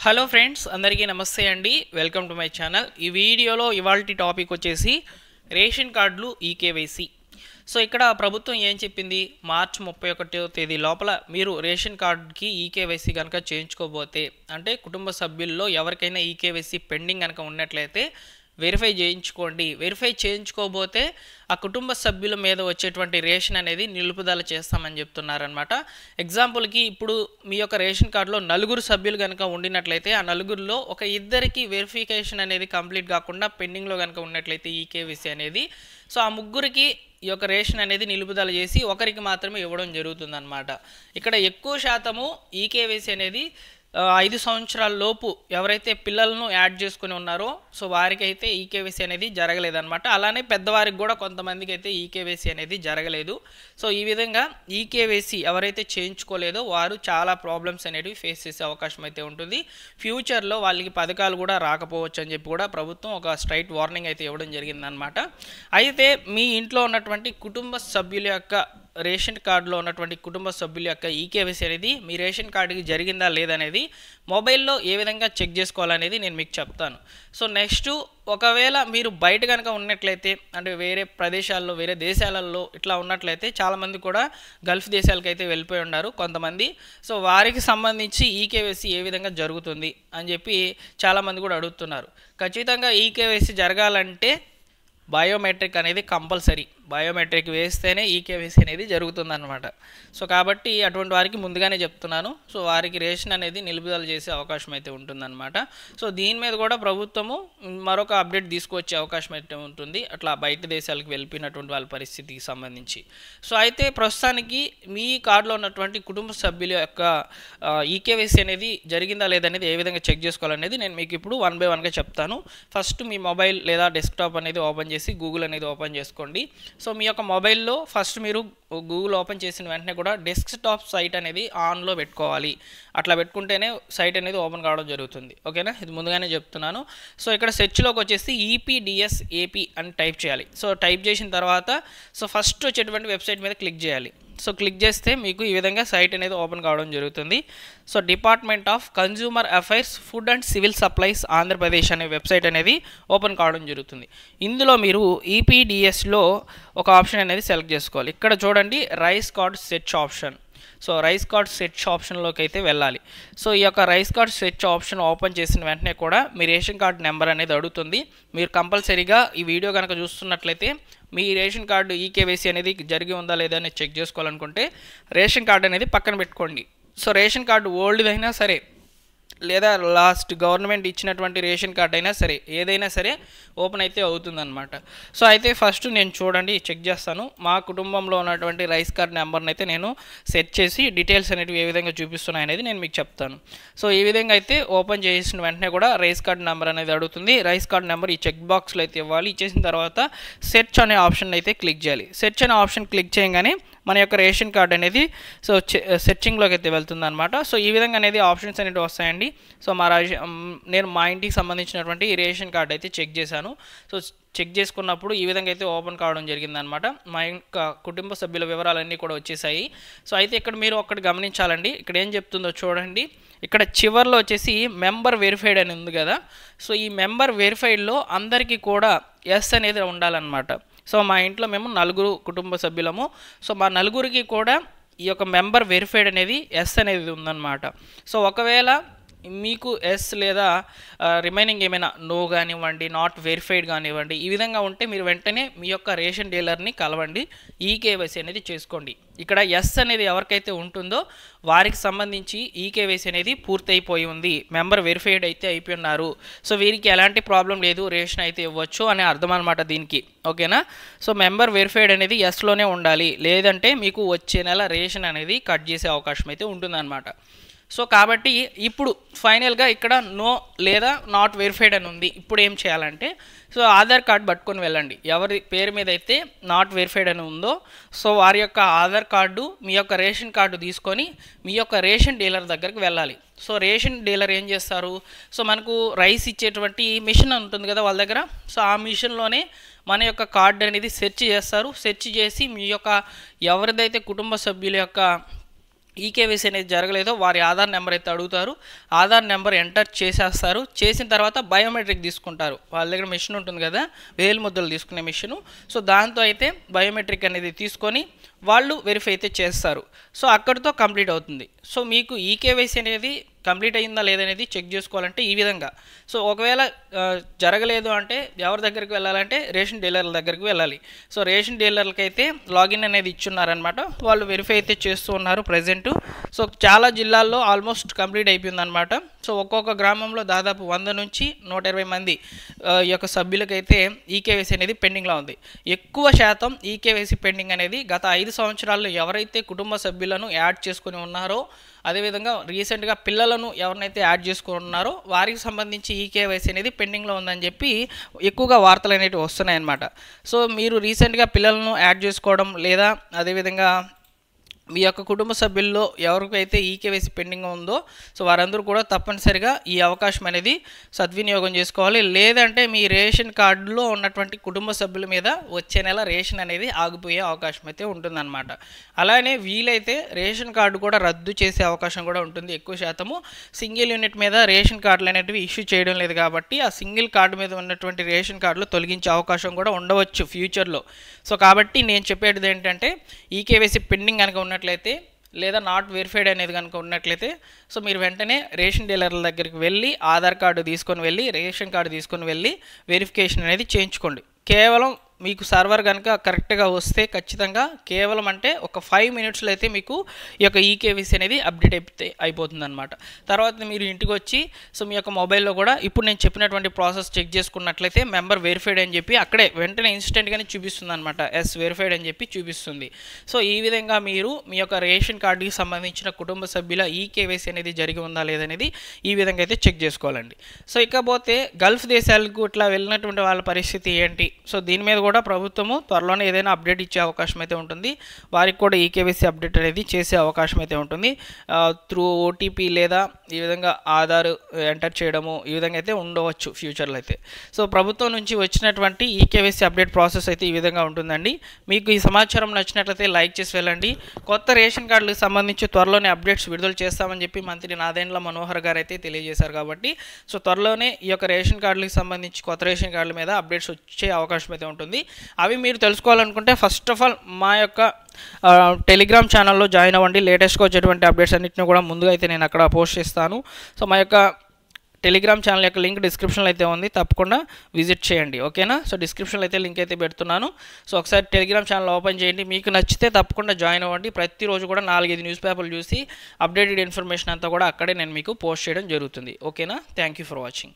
Hello friends, అందరికీ నమస్తే అండి. Welcome to my channel. ఈ వీడియోలో ఇవాల్టి టాపిక్ వచ్చేసి రేషన్ కార్డులు ఈకేవైసీ. సో ఇక్కడ ప్రభుత్వం ఏం చెప్పింది, మార్చి 31వ తేదీ లోపల మీరు రేషన్ కార్డుకి ఈకేవైసీ కనుక చేయించుకోబోతే, అంటే కుటుంబ సభ్యుల్లో ఎవరికైనా ఈకేవైసీ పెండింగ్ కనుక ఉన్నట్లయితే వెరిఫై చేయించుకోండి. వెరిఫై చేయించుకోబోతే ఆ కుటుంబ సభ్యుల మీద వచ్చేటువంటి రేషన్ అనేది నిలుపుదల చేస్తామని చెప్తున్నారనమాట. ఎగ్జాంపుల్కి ఇప్పుడు మీ యొక్క రేషన్ కార్డులో నలుగురు సభ్యులు కనుక ఉండినట్లయితే ఆ నలుగురిలో ఒక ఇద్దరికి వెరిఫికేషన్ అనేది కంప్లీట్ కాకుండా పెండింగ్లో కనుక ఉన్నట్లయితే ఈకేవైసీ అనేది, సో ఆ ముగ్గురికి ఈ యొక్క రేషన్ అనేది నిలుపుదల చేసి ఒకరికి మాత్రమే ఇవ్వడం జరుగుతుందన్నమాట. ఇక్కడ ఎక్కువ శాతము ఈకేవైసీ అనేది 5 సంవత్సరాల లోపు ఎవరైతే పిల్లలను యాడ్ చేసుకుని ఉన్నారో సో వారికి అయితే ఈకేవైసీ అనేది జరగలేదన్నమాట. అలానే పెద్దవారికి కూడా కొంతమందికి అయితే ఈకేవైసీ అనేది జరగలేదు. సో ఈ విధంగా ఈకేవైసీ ఎవరైతే చేయించుకోలేదో వారు చాలా ప్రాబ్లమ్స్ అనేవి ఫేస్ చేసే అవకాశం అయితే ఉంటుంది. ఫ్యూచర్లో వాళ్ళకి పథకాలు కూడా రాకపోవచ్చు అని చెప్పి కూడా ప్రభుత్వం ఒక స్ట్రైట్ వార్నింగ్ అయితే ఇవ్వడం జరిగిందనమాట. అయితే మీ ఇంట్లో ఉన్నటువంటి కుటుంబ సభ్యుల యొక్క రేషన్ కార్డులో ఉన్నటువంటి కుటుంబ సభ్యుల యొక్క ఈకేవైసీ అనేది మీ రేషన్ కార్డుకి జరిగిందా లేదనేది మొబైల్లో ఏ విధంగా చెక్ చేసుకోవాలనేది నేను మీకు చెప్తాను. సో నెక్స్ట్, ఒకవేళ మీరు బయట కనుక ఉన్నట్లయితే, అంటే వేరే ప్రదేశాల్లో వేరే దేశాలలో ఇట్లా ఉన్నట్లయితే, చాలామంది కూడా గల్ఫ్ దేశాలకు అయితే వెళ్ళిపోయి ఉన్నారు కొంతమంది. సో వారికి సంబంధించి ఈకేవైసీ ఏ విధంగా జరుగుతుంది అని చెప్పి చాలామంది కూడా అడుగుతున్నారు. ఖచ్చితంగా ఈకేవైసీ జరగాలంటే బయోమెట్రిక్ అనేది కంపల్సరీ. బయోమెట్రిక్ వేస్తేనే ఈకేవైసీ అనేది జరుగుతుందన్నమాట. సో కాబట్టి అటువంటి వారికి ముందుగానే చెప్తున్నాను. సో వారికి రేషన్ అనేది నిలుపుదల చేసే అవకాశం అయితే ఉంటుందన్నమాట. సో దీని మీద కూడా ప్రభుత్వము మరొక అప్డేట్ తీసుకొచ్చే అవకాశం అయితే ఉంటుంది, అట్లా బయట దేశాలకు వెళ్ళిపోయినటువంటి వాళ్ళ పరిస్థితికి సంబంధించి. సో అయితే ప్రస్తుతానికి మీ కార్డులో ఉన్నటువంటి కుటుంబ సభ్యుల యొక్క ఈకేవైసీ అనేది జరిగిందా లేదనేది ఏ విధంగా చెక్ చేసుకోవాలనేది నేను మీకు ఇప్పుడు 1 by 1గా చెప్తాను. ఫస్ట్ మీ మొబైల్ లేదా డెస్క్టాప్ అనేది ఓపెన్ చేసి గూగుల్ అనేది ఓపెన్ చేసుకోండి. సో మీ యొక్క మొబైల్లో ఫస్ట్ మీరు గూగుల్ ఓపెన్ చేసిన వెంటనే కూడా డెస్క్టాప్ సైట్ అనేది ఆన్లో పెట్టుకోవాలి. అట్లా పెట్టుకుంటేనే సైట్ అనేది ఓపెన్ కావడం జరుగుతుంది. ఓకేనా, ఇది ముందుగానే చెప్తున్నాను. సో ఇక్కడ సెర్చ్లోకి వచ్చేసి ఈపీడిఎస్ ఏపీ అని టైప్ చేయాలి. సో టైప్ చేసిన తర్వాత సో ఫస్ట్ వచ్చేటువంటి వెబ్సైట్ మీద క్లిక్ చేయాలి. సో క్లిక్ చేస్తే మీకు ఈ విధంగా సైట్ అనేది ఓపెన్ కావడం జరుగుతుంది. So department of consumer affairs, food and civil supplies Andhra Pradesh అనే వెబ్సైట్ అనేది ఓపెన్ కావడం జరుగుతుంది. ఇందులో మీరు ఈపీడిఎస్లో ఒక ఆప్షన్ అనేది సెలెక్ట్ చేసుకోవాలి. ఇక్కడ చూడండి, rice card search option. So rice card search ఆప్షన్లోకి అయితే వెళ్ళాలి. సో ఈ యొక్క rice card search option open చేసిన వెంటనే కూడా మీ రేషన్ కార్డ్ నెంబర్ అనేది అడుగుతుంది. మీరు కంపల్సరీగా ఈ వీడియో కనుక చూస్తున్నట్లయితే మీ రేషన్ కార్డు ఈకేవైసీ అనేది జరిగి ఉందా లేదా అని చెక్ చేసుకోవాలనుకుంటే రేషన్ కార్డు అనేది పక్కన పెట్టుకోండి. సో రేషన్ కార్డు ఓల్డ్ అయినా సరే లేదా లాస్ట్ గవర్నమెంట్ ఇచ్చినటువంటి రేషన్ కార్డు అయినా సరే ఏదైనా సరే ఓపెన్ అయితే అవుతుందన్నమాట. సో అయితే ఫస్ట్ నేను చూడండి చెక్ చేస్తాను. మా కుటుంబంలో ఉన్నటువంటి రైస్ కార్డ్ నెంబర్ని అయితే నేను సెట్ చేసి డీటెయిల్స్ అనేవి ఏ విధంగా చూపిస్తున్నాయి అనేది నేను మీకు చెప్తాను. సో ఈ విధంగా అయితే ఓపెన్ చేసిన వెంటనే కూడా రైస్ కార్డ్ నెంబర్ అనేది అడుగుతుంది. రైస్ కార్డ్ నెంబర్ ఈ చెక్ బాక్స్లో అయితే ఇవ్వాలి. ఇచ్చేసిన తర్వాత సెర్చ్ అనే ఆప్షన్ అయితే క్లిక్ చేయాలి. సెర్చ్ అనే ఆప్షన్ క్లిక్ చేయగానే మన యొక్క రేషన్ కార్డ్ అనేది సో సెర్చింగ్లోకి అయితే వెళ్తుంది అనమాట. సో ఈ విధంగా అనేది ఆప్షన్స్ అనేవి వస్తాయండి. సో నేను మా ఇంటికి సంబంధించినటువంటి రేషన్ కార్డ్ అయితే చెక్ చేశాను. సో చెక్ చేసుకున్నప్పుడు ఈ విధంగా అయితే ఓపెన్ కావడం జరిగిందనమాట. మా యొక్క కుటుంబ సభ్యుల వివరాలన్నీ కూడా వచ్చేసాయి. సో అయితే ఇక్కడ మీరు ఒకటి గమనించాలండి, ఇక్కడ ఏం చెప్తుందో చూడండి. ఇక్కడ చివర్లో వచ్చేసి మెంబర్ వెరిఫైడ్ అని ఉంది కదా. సో ఈ మెంబర్ వెరిఫైడ్లో అందరికీ కూడా ఎస్ అనేది ఉండాలన్నమాట. సో మా ఇంట్లో మేము 4 కుటుంబ సభ్యులము. సో మా నలుగురికి కూడా ఈ యొక్క మెంబర్ వెరిఫైడ్ అనేది ఎస్ అనేది ఉందన్నమాట. సో ఒకవేళ మీకు ఎస్ లేదా రిమైనింగ్ ఏమైనా నో కానివ్వండి, నాట్ వెరిఫైడ్ కానివ్వండి, ఈ విధంగా ఉంటే మీరు వెంటనే మీ యొక్క రేషన్ డీలర్ని కలవండి, ఈకేవైసీ అనేది చేసుకోండి. ఇక్కడ ఎస్ అనేది ఎవరికైతే ఉంటుందో వారికి సంబంధించి ఈకేవైసీ అనేది పూర్తయిపోయి ఉంది, మెంబర్ వెరిఫైడ్ అయితే అయిపోయి ఉన్నారు. సో వీరికి ఎలాంటి ప్రాబ్లం లేదు, రేషన్ అయితే ఇవ్వచ్చు అనే అర్థం అనమాట దీనికి. ఓకేనా, సో మెంబర్ వెరిఫైడ్ అనేది ఎస్లోనే ఉండాలి, లేదంటే మీకు వచ్చే నెల రేషన్ అనేది కట్ చేసే అవకాశం అయితే ఉంటుందన్నమాట. సో కాబట్టి ఇప్పుడు ఫైనల్గా ఇక్కడ నో లేదా నాట్ వెరిఫైడ్ అని ఉంది. ఇప్పుడు ఏం చేయాలంటే సో ఆధార్ కార్డు పట్టుకొని వెళ్ళండి. ఎవరి పేరు మీద అయితే నాట్ వెరిఫైడ్ అని ఉందో సో వారి యొక్క ఆధార్ కార్డు, మీ యొక్క రేషన్ కార్డు తీసుకొని మీ యొక్క రేషన్ డీలర్ దగ్గరికి వెళ్ళాలి. సో రేషన్ డీలర్ ఏం చేస్తారు, సో మనకు రైస్ ఇచ్చేటువంటి మిషన్ ఉంటుంది కదా వాళ్ళ దగ్గర. సో ఆ మిషన్లోనే మన యొక్క కార్డు అనేది సెర్చ్ చేస్తారు. సెర్చ్ చేసి మీ యొక్క ఎవరిదైతే కుటుంబ సభ్యుల యొక్క ఈకేవైసీ అనేది జరగలేదో వారి ఆధార్ నెంబర్ అయితే అడుగుతారు. ఆధార్ నెంబర్ ఎంటర్ చేసేస్తారు. చేసిన తర్వాత బయోమెట్రిక్ తీసుకుంటారు. వాళ్ళ దగ్గర మిషన్ ఉంటుంది కదా, వేలు ముద్రలు తీసుకునే మిషను. సో దాంతో అయితే బయోమెట్రిక్ అనేది తీసుకొని వాళ్ళు వెరిఫై అయితే చేస్తారు. సో అక్కడితో కంప్లీట్ అవుతుంది. సో మీకు ఈకేవైసీ అనేది కంప్లీట్ అయ్యిందా లేదనేది చెక్ చేసుకోవాలంటే ఈ విధంగా. సో ఒకవేళ జరగలేదు అంటే ఎవరి దగ్గరికి వెళ్ళాలంటే రేషన్ డీలర్ల దగ్గరికి వెళ్ళాలి. సో రేషన్ డీలర్లకి అయితే లాగిన్ అనేది ఇచ్చున్నారనమాట. వాళ్ళు వెరిఫై అయితే చేస్తూ ఉన్నారు ప్రజెంటు. సో చాలా జిల్లాల్లో ఆల్మోస్ట్ కంప్లీట్ అయిపోయిందనమాట. సో ఒక్కొక్క గ్రామంలో దాదాపు 100 నుంచి 120 మంది ఈ యొక్క సభ్యులకైతే ఈకేవైసీ అనేది పెండింగ్లో ఉంది. ఎక్కువ శాతం ఈకేవైసీ పెండింగ్ అనేది గత 5 సంవత్సరాల్లో ఎవరైతే కుటుంబ సభ్యులను యాడ్ చేసుకుని ఉన్నారో, అదేవిధంగా రీసెంట్గా పిల్లలను ఎవరినైతే యాడ్ చేసుకుని ఉన్నారో వారికి సంబంధించి ఈకేవైసీ అనేది పెండింగ్లో ఉందని చెప్పి ఎక్కువగా వార్తలు అనేవి వస్తున్నాయన్నమాట. సో మీరు రీసెంట్గా పిల్లలను యాడ్ చేసుకోవడం లేదా అదేవిధంగా మీ యొక్క కుటుంబ సభ్యుల్లో ఎవరికైతే ఈకేవైసీ పెండింగ్ ఉందో సో వారందరూ కూడా తప్పనిసరిగా ఈ అవకాశం అనేది సద్వినియోగం చేసుకోవాలి. లేదంటే మీ రేషన్ కార్డులో ఉన్నటువంటి కుటుంబ సభ్యుల మీద వచ్చే నెల రేషన్ అనేది ఆగిపోయే అవకాశం అయితే ఉంటుందన్నమాట. అలానే వీలైతే రేషన్ కార్డు కూడా రద్దు చేసే అవకాశం కూడా ఉంటుంది. ఎక్కువ శాతము సింగిల్ యూనిట్ మీద రేషన్ కార్డులు అనేటివి ఇష్యూ చేయడం లేదు కాబట్టి ఆ సింగిల్ కార్డు మీద ఉన్నటువంటి రేషన్ కార్డులు తొలగించే అవకాశం కూడా ఉండవచ్చు ఫ్యూచర్లో. సో కాబట్టి నేను చెప్పేది ఏంటంటే ఈకేవైసీ పెండింగ్ కనుక ఉన్నట్లయితే లేదా నాట్ వెరిఫైడ్ అనేది కనుక ఉన్నట్లయితే సో మీరు వెంటనే రేషన్ డీలర్ల దగ్గరికి వెళ్ళి ఆధార్ కార్డు తీసుకొని వెళ్ళి రేషన్ కార్డు తీసుకొని వెళ్ళి వెరిఫికేషన్ అనేది చేయించుకోండి. కేవలం మీకు సర్వర్ కనుక కరెక్ట్గా వస్తే ఖచ్చితంగా కేవలం అంటే ఒక 5 మినిట్స్లో అయితే మీకు ఈ యొక్క ఈకేవైసీ అనేది అప్డేట్ అయిపోతుంది అనమాట. తర్వాత మీరు ఇంటికి వచ్చి సో మీ యొక్క మొబైల్లో కూడా ఇప్పుడు నేను చెప్పినటువంటి ప్రాసెస్ చెక్ చేసుకున్నట్లయితే మెంబర్ వెరిఫైడ్ అని చెప్పి అక్కడే వెంటనే ఇన్స్టెంట్గానే చూపిస్తుంది అనమాట. ఎస్ వెరిఫైడ్ అని చెప్పి చూపిస్తుంది. సో ఈ విధంగా మీరు మీ యొక్క రేషన్ కార్డుకి సంబంధించిన కుటుంబ సభ్యుల ఈకేవైసీ అనేది జరిగి ఉందా లేదనేది ఈ విధంగా అయితే చెక్ చేసుకోవాలండి. సో ఇకపోతే గల్ఫ్ దేశాలకు ఇట్లా వెళ్ళినటువంటి వాళ్ళ పరిస్థితి ఏంటి? సో దీని మీద కూడా ప్రభుత్వము త్వరలోనే ఏదైనా అప్డేట్ ఇచ్చే అవకాశం అయితే ఉంటుంది. వారికి కూడా ఈకేవైసీ అప్డేట్ అనేది చేసే అవకాశం అయితే ఉంటుంది. త్రూ ఓటీపీ లేదా ఈ విధంగా ఆధార్ ఎంటర్ చేయడము ఈ విధంగా అయితే ఉండవచ్చు ఫ్యూచర్లో అయితే. సో ప్రభుత్వం నుంచి వచ్చినటువంటి ఈకేవైసీ అప్డేట్ ప్రాసెస్ అయితే ఈ విధంగా ఉంటుందండి. మీకు ఈ సమాచారం నచ్చినట్లయితే లైక్ చేసి వెళ్ళండి. కొత్త రేషన్ కార్డులకు సంబంధించి త్వరలోనే అప్డేట్స్ విడుదల చేస్తామని చెప్పి మంత్రి నాదెండ్ల మనోహర్ గారు అయితే తెలియజేశారు కాబట్టి సో త్వరలోనే ఈ యొక్క రేషన్ కార్డులకు సంబంధించి కొత్త రేషన్ కార్డుల మీద అప్డేట్స్ వచ్చే అవకాశం అయితే ఉంటుంది. అవి మీరు తెలుసుకోవాలనుకుంటే ఫస్ట్ ఆఫ్ ఆల్ మా యొక్క టెలిగ్రామ్ ఛానల్లో జాయిన్ అవ్వండి. లేటెస్ట్గా వచ్చేటువంటి అప్డేట్స్ అన్నింటినీ కూడా ముందుగా అయితే నేను అక్కడ పోస్ట్ చేస్తాను. సో మా యొక్క టెలిగ్రామ్ ఛానల్ యొక్క లింక్ డిస్క్రిప్షన్లో అయితే ఉంది, తప్పకుండా విజిట్ చేయండి. ఓకేనా? సో డిస్క్రిప్షన్లో అయితే లింక్ అయితే పెడుతున్నాను. సో ఒకసారి టెలిగ్రామ్ ఛానల్ ఓపెన్ చేయండి. మీకు నచ్చితే తప్పకుండా జాయిన్ అవ్వండి. ప్రతిరోజు కూడా 4-5 న్యూస్ పేపర్లు చూసి అప్డేటెడ్ ఇన్ఫర్మేషన్ అంతా కూడా అక్కడే నేను మీకు పోస్ట్ చేయడం జరుగుతుంది. ఓకేనా? Thank you for watching.